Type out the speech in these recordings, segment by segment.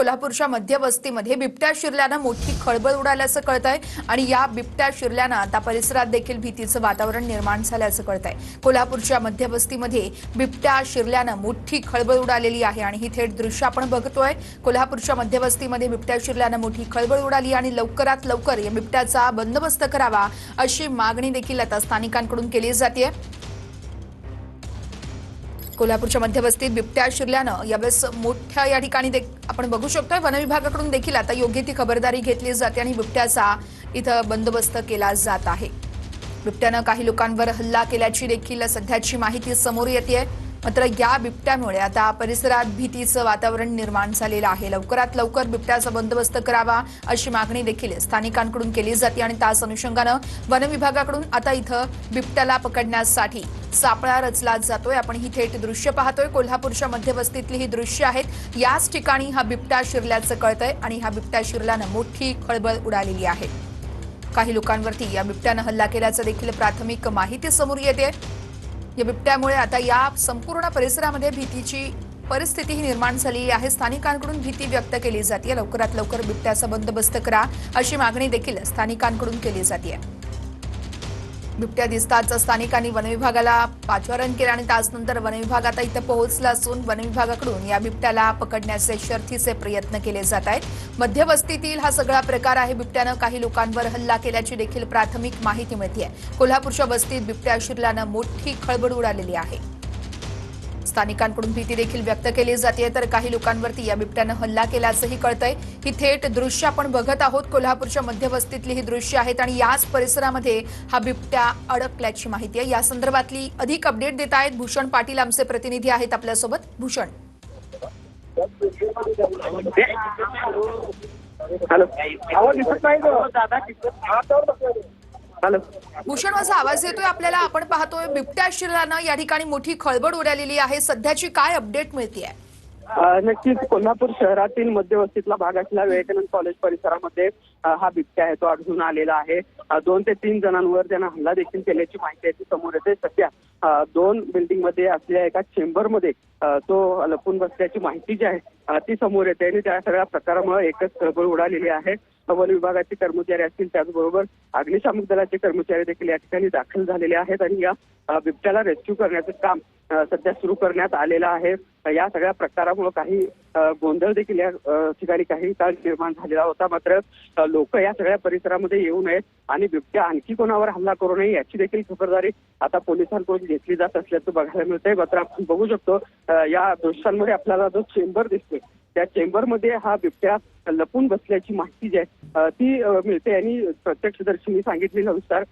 कोल्हापूरच्या मध्यवस्तीमध्ये बिबट्या शिरल्यानं मोठी खळबळ उडाल्याचं कळतंय आणि या बिबट्या शिरल्यानं आता परिसरात देखील भीतीचं वातावरण निर्माण झाल्याचं कळतंय। कोल्हापूरच्या मध्यवस्तीमध्ये बिबट्या शिरल्यानं मोठी खळबळ उडालेली आहे आणि ही थेट दृश्य आपण बघतोय। कोल्हापूरच्या मध्यवस्तीमध्ये बिबट्या शिरल्यानं मोठी खळबळ उडाली आणि लवकरात लवकर या बिबट्याचा बंदोबस्त करावा अशी मागणी देखील आता स्थानिकांकडून केली जाते। कोल्हापूरच्या मध्यवस्तीत बिबट्या शिरल्यानं यावेळेस मोठ्या या ठिकाणी आपण बघू शकतोय वन विभागाकडून देखील आता योग्य ती खबरदारी घेतली जाते आणि बिबट्याचा इथं बंदोबस्त केला जात आहे। बिबट्यानं काही लोकांवर हल्ला केल्याची देखील सध्याची माहिती समोर येते। मात्र या बिबट्यामुळे आता परिसरात भीतीचं वातावरण निर्माण झालेलं आहे। लवकरात लवकर बिबट्याचा बंदोबस्त करावा अशी मागणी देखील स्थानिकांकडून केली जाते आणि त्याच अनुषंगानं वन विभागाकडून आता इथं बिबट्याला पकडण्यासाठी सापळा रचला जातोय। आपण ही थेट दृश्य पाहतोय। कोल्हापूरच्या मध्यवस्तीतली ही दृश्य आहेत। याच ठिकाणी हा बिबट्या शिरल्याचं कळतंय आणि हा बिबट्या शिरल्यानं मोठी खळबळ उडालेली आहे। काही लोकांवरती या बिबट्यानं हल्ला केल्याचं देखील प्राथमिक माहिती समोर येते। या बिबट्यामुळे आता या संपूर्ण परिसरामध्ये भीतीची परिस्थिती निर्माण झाली आहे। स्थानिकांकडून भीती व्यक्त केली जाते। लवकरात लवकर बिबट्याचा बंदोबस्त करा अशी मागणी देखील स्थानिकांकडून केली जाते। बिबट्या दिसताच स्थानिकांनी वन विभागाला पाचारण केलं आणि त्यानंतर वन विभाग आता इथं पोहोचला असून वन विभागाकडून या बिबट्याला पकडण्याचे शर्थीचे प्रयत्न केले जात आहेत। मध्यवस्तीतील हा सगळा प्रकार आहे। बिबट्यानं काही लोकांवर हल्ला केल्याची देखील प्राथमिक माहिती मिळते। कोल्हापूरच्या वस्तीत बिबट्या शिरल्यानं मोठी खळबळ उडालेली आहे। स्थानिकांकडून भीती देखील व्यक्त केली जाते तर काही लोकांवरती या बिबट्यानं हल्ला केल्याचंही कळतंय। ही थेट दृश्य आपण बघत आहोत। कोल्हापूरच्या मध्यवस्तीतली ही दृश्य आहेत आणि याच परिसरामध्ये हा बिबट्या अडकल्याची माहिती आहे। या संदर्भातली अधिक अपडेट देत आहेत भूषण पाटील, आमचे प्रतिनिधी आहेत आपल्यासोबत। भूषण, हॅलो, आवाज दिसत नाही हॅलो भूषण, माझा आवाज येतोय आपल्याला? आपण पाहतोय बिबट्या शिरल्यानं या ठिकाणी मोठी खळबळ उडालेली आहे। सध्याची काय अपडेट मिळतेय? नक्कीच कोल्हापूर शहरातील मध्यवस्तीतला भाग असलेला विवेकानंद कॉलेज परिसरामध्ये हा बिबट्या आहे तो आढळून आलेला आहे। 2 ते 3 जणांवर त्यांना हल्ला देखील केल्याची माहिती आहे ती समोर येते। सध्या 2 बिल्डिंग मध्ये असलेल्या एका चेंबर मध्ये तो लपून बसल्याची माहिती जी आहे ती समोर येते आणि त्या सगळ्या प्रकारामुळे एकच खळबळ उडालेली आहे। वन विभागाचे कर्मचारी असतील त्याचबरोबर अग्निशामक दलाचे कर्मचारी देखील या ठिकाणी दाखल झालेले आहेत आणि या बिबट्याला रेस्क्यू करण्याचं काम सध्या सुरू करण्यात आलेलं आहे। या सगळ्या प्रकारामुळे काही गोंधळ देखील या ठिकाणी काही काळ निर्माण झालेला होता। मात्र लोक या सगळ्या परिसरामध्ये येऊ नयेत आणि बिबट्या आणखी कोणावर हल्ला करू नये याची देखील खबरदारी आता पोलिसांकडून घेतली जात असल्याचं बघायला मिळतंय। मात्र आपण बघू शकतो या दृश्यांमध्ये आपल्याला जो चेंबर दिसतोय त्या चेंबरमध्ये हा बिबट्या लपून बसल्याची माहिती जी आहे ती मिळते आणि प्रत्यक्षदर्शींनी सांगितल्यानुसार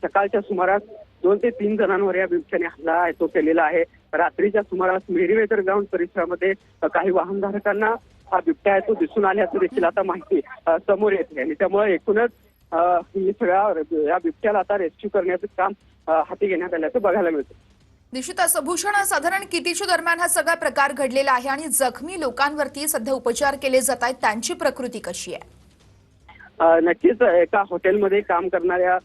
सकाळच्या सुमारास 2 ते 3 जणांवर या बिबट्याने हल्ला तो केलेला आहे। रात्रीच्या सुमारास मेरीवेदर ग्राउंड परिसरामध्ये काही वाहनधारकांना हा बिबट्या आहे तो दिसून आल्याचं देखील आता माहिती समोर येते आणि त्यामुळे एकूणच ही सगळ्या या बिबट्याला आता रेस्क्यू करण्याचं काम हाती घेण्यात आल्याचं बघायला मिळतं। निश्चितच भूषण, साधारण कितीच्या दरम्यान हा सगळा प्रकार घडलेला आहे आणि जखमी लोकांवरती सध्या उपचार केले जात आहेत, त्यांची प्रकृती कशी आहे? नक्कीच एका हॉटेलमध्ये काम करणाऱ्या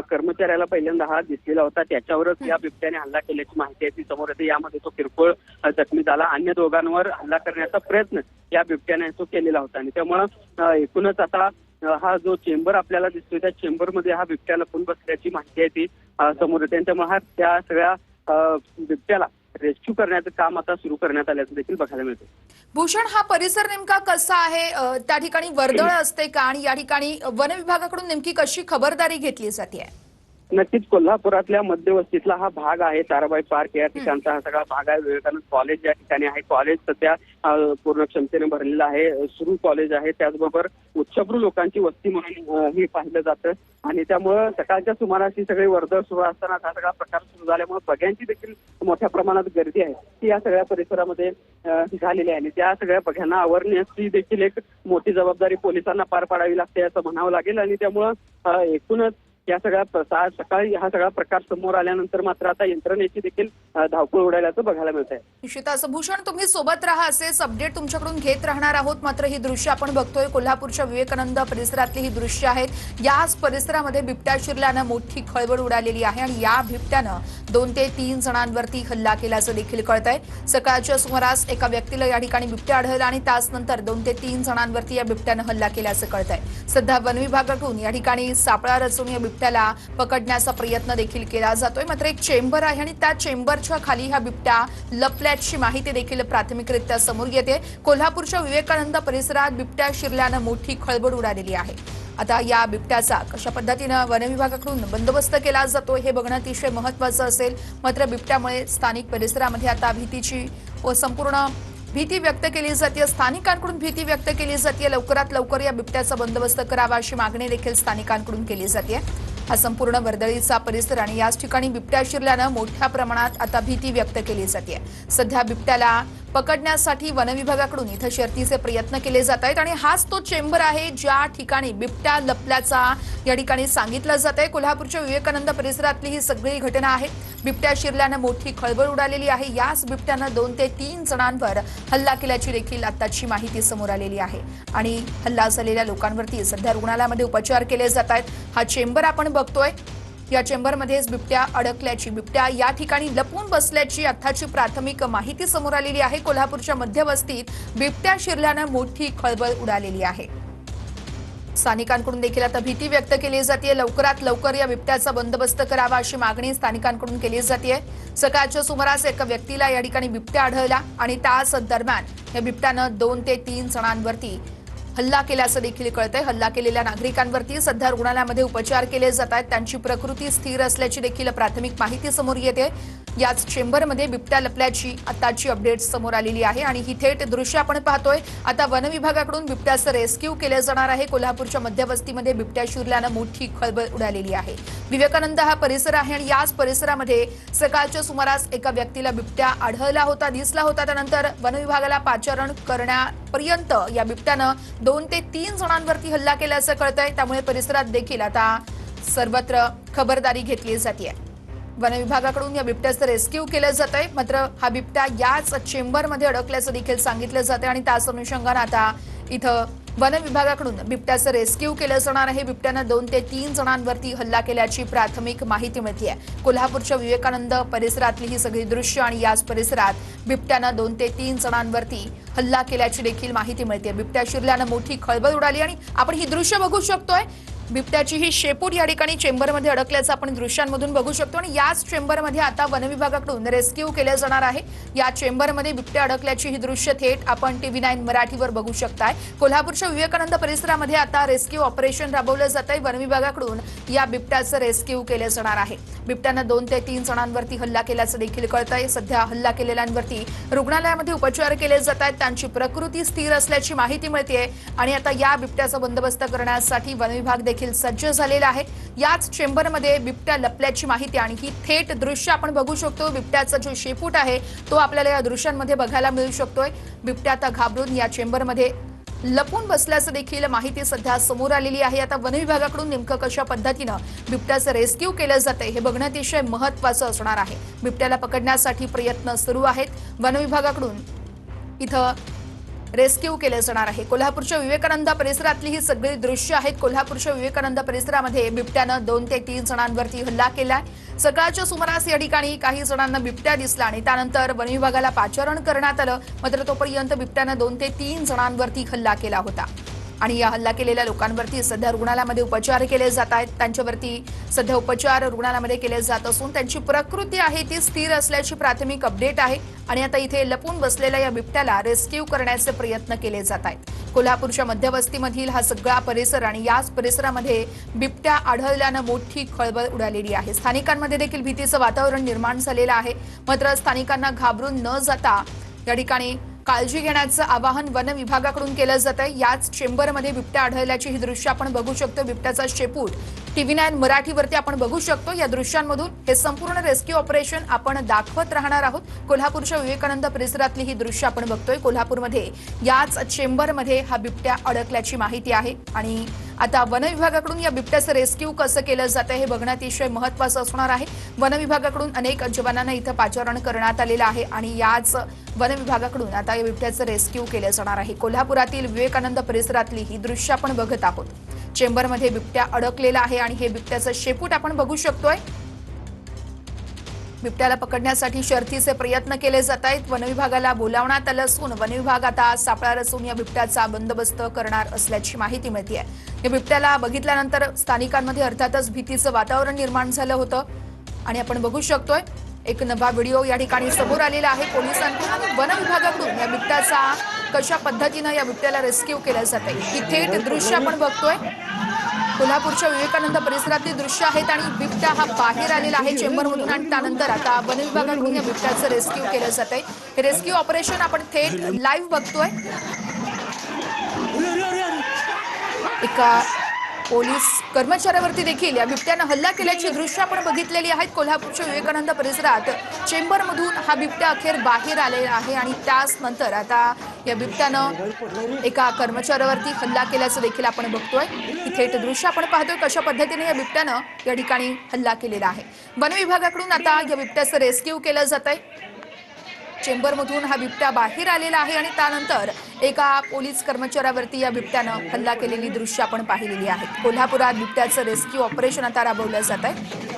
कर्मचाऱ्याला पहिल्यांदा हा दिसलेला होता। त्याच्यावरच या बिबट्याने हल्ला केल्याची माहिती आहे ती समोर येते। यामध्ये तो किरकोळ जखमी झाला। अन्य दोघांवर हल्ला करण्याचा प्रयत्न या बिबट्याने तो केलेला होता आणि त्यामुळं एकूणच आता हा जो चेंबर आपल्याला दिसतोय त्या चेंबरमध्ये हा बिबट्या लपून बसल्याची माहिती आहे ती समोर येते आणि त्यामुळे त्या सगळ्या बिबट्याला रेस्क्यू करण्याचं काम आता सुरू करण्यात आल्याचं देखील बघायला मिळतं। भूषण, हा परिसर नेमका कसा आहे? त्या ठिकाणी वर्दळ असते का आणि या ठिकाणी वन विभागाकडून नेमकी कशी खबरदारी घेतली जाते? नक्कीच कोल्हापुरातल्या मध्यवस्तीतला हा भाग आहे। ताराबाई पार्क या ठिकाणचा हा सगळा भाग आहे। विवेकानंद कॉलेज या ठिकाणी आहे। कॉलेज सध्या पूर्ण क्षमतेने भरलेलं आहे। सुरू कॉलेज आहे, त्याचबरोबर उच्चभ्रू लोकांची वस्ती म्हणून ही पाहिलं जातं आणि त्यामुळं सकाळच्या सुमारास ही सगळी वर्दळ सुरू असताना हा सगळा प्रकार सुरू झाल्यामुळे बघ्यांची देखील मोठ्या प्रमाणात गर्दी आहे ती या सगळ्या परिसरामध्ये झालेली आहे आणि त्या सगळ्या बघ्यांना आवरण्याची देखील एक मोठी जबाबदारी पोलिसांना पार पाडावी लागते असं म्हणावं लागेल आणि त्यामुळं एकूणच या सगळ्या सकाळी हा सगळा प्रकार समोर आल्यानंतर मात्र आता यंत्रणेची देखील धावपळ उडाल्याचं बघायला मिळत आहे। निश्चितच भूषण, तुम्ही सोबत राहा, असेच अपडेट तुमच्याकडून घेत राहणार आहोत। मात्र ही दृश्य आपण बघतोय कोल्हापूरच्या विवेकानंद परिसरातली ही दृश्य आहेत। याच परिसरामध्ये बिबट्या शिरल्यानं मोठी खळबळ उडालेली आहे आणि या बिबट्यानं 2 ते 3 जणांवरती हल्ला केल्याचं देखील कळतंय। सकाळच्या सुमारास एका व्यक्तीला या ठिकाणी बिबट्या आढळला आणि त्यानंतर 2 ते 3 जणांवरती या बिबट्यानं हल्ला केल्याचं कळतंय। सध्या वन विभागाकडून या ठिकाणी सापळा रचून या बिबट्याला पकडण्याचा प्रयत्न देखील केला जातोय। मात्र एक चेंबर आहे आणि त्या चेंबरच्या खाली हा बिबट्या लपल्याची माहिती देखील प्राथमिकरित्या समोर येते। कोल्हापूरच्या विवेकानंद परिसरात बिबट्या शिरल्यानं मोठी खळबळ उडालेली आहे। आता या बिबट्याचा कशा पद्धतीनं वन विभागाकडून बंदोबस्त केला जातो हे बघणं अतिशय महत्त्वाचं असेल। मात्र बिबट्यामुळे स्थानिक परिसरामध्ये आता भीतीची व संपूर्ण भीती व्यक्त केली जाते। स्थानिकांकडून भीती व्यक्त केली जाते। लवकरात लवकर या बिबट्याचा बंदोबस्त करावा अशी मागणी देखील स्थानिकांकडून केली जाते। हा संपूर्ण वर्दळीचा परिसर आणि याच ठिकाणी बिबट्या शिरल्यानं मोठ्या प्रमाणात आता भीती व्यक्त केली जाते। सध्या बिबट्याला पकडण्यासाठी वन विभागाकडून इथं शर्थीचे प्रयत्न केले जात आहेत आणि हाच तो चेंबर आहे ज्या ठिकाणी बिबट्या लपल्याचा या ठिकाणी सांगितलं जात आहे। कोल्हापूरच्या विवेकानंद परिसरातली ही सगळी घटना आहे। बिबट्या शिरल्यानं मोठी खळबळ उडालेली आहे। याच बिबट्यानं 2 ते 3 जणांवर हल्ला केल्याची देखील आताची माहिती समोर आलेली आहे आणि हल्ला झालेल्या लोकांवरती सध्या रुग्णालयामध्ये उपचार केले जात आहेत। हा चेंबर आपण बघतोय, या चेंबरमध्येच बिबट्या अडकल्याची, बिबट्या या ठिकाणी लपून बसल्याची आताची प्राथमिक माहिती समोर आलेली आहे। कोल्हापूरच्या मध्यवस्तीत बिबट्या शिरल्यानं मोठी खळबळ उडालेली आहे। स्थानिकांकडून देखील आता भीती व्यक्त केली जाते। लवकरात लवकर या बिबट्याचा बंदोबस्त करावा अशी मागणी स्थानिकांकडून केली जाते। सकाळच्या सुमारास एका व्यक्तीला या ठिकाणी बिबट्या आढळला आणि त्याच दरम्यान या बिबट्यानं 2 ते 3 जणांवरती हल्ला केल्याचं देखील कळतंय। हल्ला केलेल्या नागरिकांवरती सध्या रुग्णालयामध्ये उपचार केले जात आहेत। त्यांची प्रकृती स्थिर असल्याची देखील प्राथमिक माहिती समोर येते। याच चेंबरमध्ये बिबट्या लपल्याची आताची अपडेट समोर आलेली आहे आणि ही थेट दृश्य आपण पाहतोय। आता वन विभागाकडून बिबट्याचं रेस्क्यू केले जाणार आहे। कोल्हापूरच्या मध्यवस्तीमध्ये बिबट्या शिरल्यानं मोठी खळबळ उडालेली आहे। विवेकानंद हा परिसर आहे आणि याच परिसरामध्ये सकाळच्या सुमारास एका व्यक्तीला बिबट्या आढळला होता, दिसला होता। त्यानंतर वन विभागाला पाचारण करण्यापर्यंत या बिबट्यानं 2 ते 3 जणांवरती हल्ला केल्याचं कळतंय। त्यामुळे परिसरात देखील आता सर्वत्र खबरदारी घेतली जाते। वन विभागाकडून या बिबट्याचं रेस्क्यू केलं जात आहे। मात्र हा बिबट्या याच चेंबरमध्ये अडकल्याचं देखील सांगितलं जाते आणि त्याच अनुषंगानं आता इथं वन विभागाकडून बिबट्याचं रेस्क्यू केलं जाणार आहे। बिबट्यानं 2 ते 3 जणांवरती हल्ला केल्याची प्राथमिक माहिती मिळते। कोल्हापूरच्या विवेकानंद परिसरातली ही सगळी दृश्य आणि याच परिसरात बिबट्यानं 2 ते 3 जणांवरती हल्ला केल्याची देखील माहिती मिळते। बिबट्या शिरल्यानं मोठी खळबळ उडाली आणि आपण ही दृश्य बघू शकतोय। बिबट्याची ही शेपूट या ठिकाणी चेंबरमध्ये अडकल्याचं आपण दृश्यांमधून बघू शकतो आणि याच चेंबरमध्ये आता वन विभागाकडून रेस्क्यू केले जाणार आहे। या चेंबरमध्ये बिबट्या अडकल्याची ही दृश्य थेट आपण TV9 मराठीवर बघू शकताय। कोल्हापूरच्या विवेकानंद परिसरामध्ये आता रेस्क्यू ऑपरेशन राबवलं जात आहे। वन विभागाकडून या बिबट्याचं रेस्क्यू केले जाणार आहे। बिबट्यानं 2 ते 3 जणांवरती हल्ला केल्याचं देखील कळतंय। सध्या हल्ला केलेल्यांवरती रुग्णालयामध्ये उपचार केले जात आहेत। त्यांची प्रकृती स्थिर असल्याची माहिती मिळते आणि आता या बिबट्याचा बंदोबस्त करण्यासाठी वन विभाग देखील सज्ज झालेला आहे। याच चेंबरमध्ये बिबट्या लपल्याची माहिती आणि ही थेट दृश्य आपण बघू शकतो। बिबट्याचा जो शेपूट आहे तो आपल्याला या दृश्यांमध्ये बघायला मिळू शकतोय। बिबट्या आता घाबरून या चेंबरमध्ये लपून बसल्याचं देखील माहिती सध्या समोर आलेली आहे। आता वन विभागाकडून नेमकं कशा पद्धतीनं बिबट्याचं रेस्क्यू केलं जातंय हे बघणं अतिशय महत्त्वाचं असणार आहे। बिबट्याला पकडण्यासाठी प्रयत्न सुरू आहेत। वन विभागाकडून इथं रेस्क्यू केले जाणार आहे। कोल्हापूरच्या विवेकानंद परिसरातली ही सगळी दृश्य आहेत। कोल्हापूरच्या विवेकानंद परिसरामध्ये बिबट्यानं 2 ते 3 जणांवरती हल्ला केलाय। सकाळच्या सुमारास या ठिकाणी काही जणांना बिबट्या दिसला आणि त्यानंतर वन विभागाला पाचारण करण्यात आलं। मात्र तोपर्यंत बिबट्यानं 2 ते 3 जणांवरती हल्ला केला होता आणि या हल्ला केलेल्या लोकांवरती सध्या रुग्णालयामध्ये उपचार केले जात आहेत। त्यांच्यावरती सध्या उपचार रुग्णालयामध्ये केले जात असून त्यांची प्रकृती आहे ती स्थिर असल्याची प्राथमिक अपडेट आहे आणि आता इथे लपून बसलेल्या या बिबट्याला रेस्क्यू करण्याचे प्रयत्न केले जात आहेत। कोल्हापूरच्या मध्यवस्तीमधील हा सगळा परिसर आणि याच परिसरामध्ये बिबट्या आढळल्यानं मोठी खळबळ उडालेली आहे। स्थानिकांमध्ये देखील भीतीचं वातावरण निर्माण झालेलं आहे। मात्र स्थानिकांना घाबरून न जाता या ठिकाणी काळजी घेण्याचं आवाहन वन विभागाकडून केलं जात आहे। याच चेंबरमध्ये बिबट्या आढळल्याची ही दृश्य आपण बघू शकतो। बिबट्याचा शेपूट TV9 मराठीवरती आपण बघू शकतो। या दृश्यांमधून हे संपूर्ण रेस्क्यू ऑपरेशन आपण दाखवत राहणार आहोत। कोल्हापूरच्या विवेकानंद परिसरातली ही दृश्य आपण बघतोय। कोल्हापूरमध्ये याच चेंबरमध्ये हा बिबट्या अडकल्याची माहिती आहे आणि आता वन विभागाकडून या बिबट्याचं रेस्क्यू कसं केलं जातं हे बघणं अतिशय महत्त्वाचं असणार आहे। वन विभागाकडून अनेक जवानांना इथं पाचारण करण्यात आलेलं आहे आणि याच वन विभागाकडून आता या बिबट्याचं रेस्क्यू केलं जाणार आहे। कोल्हापुरातील विवेकानंद परिसरातली ही दृश्य आपण बघत आहोत। चेंबरमध्ये बिबट्या अडकलेला आहे आणि हे बिबट्याचं शेपूट आपण बघू शकतोय। बिबट्याला पकडण्यासाठी शर्थीचे प्रयत्न केले जात आहेत। वनविभागाला बोलावण्यात आलं असून वनविभाग आता सापळा रचून या बिबट्याचा बंदोबस्त करणार असल्याची माहिती मिळते आहे। या बिबट्याला बघितल्यानंतर स्थानिकांमध्ये अर्थातच भीतीचं वातावरण निर्माण झालं होतं आणि आपण बघू शकतोय एक नवा व्हिडिओ या ठिकाणी समोर आलेला आहे। पोलिसांकडून आणि वनविभागाकडून या बिबट्याचा कशा पद्धतीनं या बिबट्याला रेस्क्यू केलं जात आहे ही थेट दृश्य आपण बघतोय। कोल्हापूरच्या विवेकानंद परिसरातली दृश्य आहेत आणि बिबट्या हा बाहेर आलेला आहे चेंबरमधून आणि त्यानंतर आता वनविभागाकडून या बिबट्याचं रेस्क्यू केलं जात आहे। हे रेस्क्यू ऑपरेशन आपण थेट लाईव्ह बघतोय। एका पोलीस कर्मचाऱ्यावरती देखील या बिबट्यानं हल्ला केल्याची दृश्य आपण बघितलेली आहेत। कोल्हापूरच्या विवेकानंद परिसरात चेंबरमधून हा बिबट्या अखेर बाहेर आलेला आहे आणि त्याच नंतर आता या बिबट्यानं एका कर्मचाऱ्यावरती हल्ला केल्याचं देखील आपण बघतोय। ही थेट दृश्य आपण पाहतोय कशा पद्धतीने या बिबट्यानं या ठिकाणी हल्ला केलेला आहे। वनविभागाकडून आता या बिबट्याचं रेस्क्यू केलं जात आहे। चेंबरमधून हा बिबट्या बाहेर आलेला आहे आणि त्यानंतर एका पोलीस कर्मचाऱ्यावरती या बिबट्यानं हल्ला केलेली दृश्य आपण पाहिलेली आहेत। कोल्हापुरात बिबट्याचं रेस्क्यू ऑपरेशन आता राबवलं जात आहे।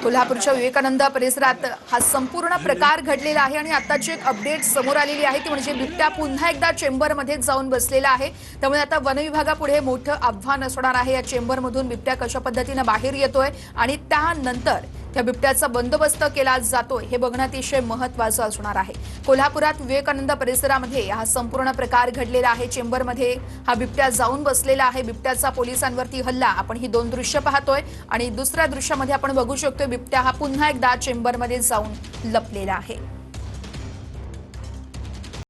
कोल्हापूरच्या विवेकानंद परिसरात हा संपूर्ण प्रकार घडलेला आहे आणि आताची एक अपडेट समोर आलेली आहे ती म्हणजे बिबट्या पुन्हा एकदा चेंबरमध्ये जाऊन बसलेला आहे। त्यामुळे आता वनविभागापुढे मोठं आव्हान असणार आहे। या चेंबरमधून बिबट्या कशा पद्धतीने बाहेर येतोय आणि त्यानंतर या बिबट्याचा बंदोबस्त केला जातोय हे बघणं अतिशय महत्त्वाचं असणार आहे। कोल्हापुरात विवेकानंद परिसरामध्ये हा संपूर्ण प्रकार घडलेला आहे। चेंबरमध्ये हा बिबट्या जाऊन बसलेला आहे। बिबट्याचा पोलिसांवरती हल्ला आपण ही दोन दृश्य पाहतोय आणि दुसऱ्या दृश्यामध्ये आपण बघू शकतो बिबट्या हा पुन्हा एकदा चेंबरमध्ये जाऊन लपलेला आहे।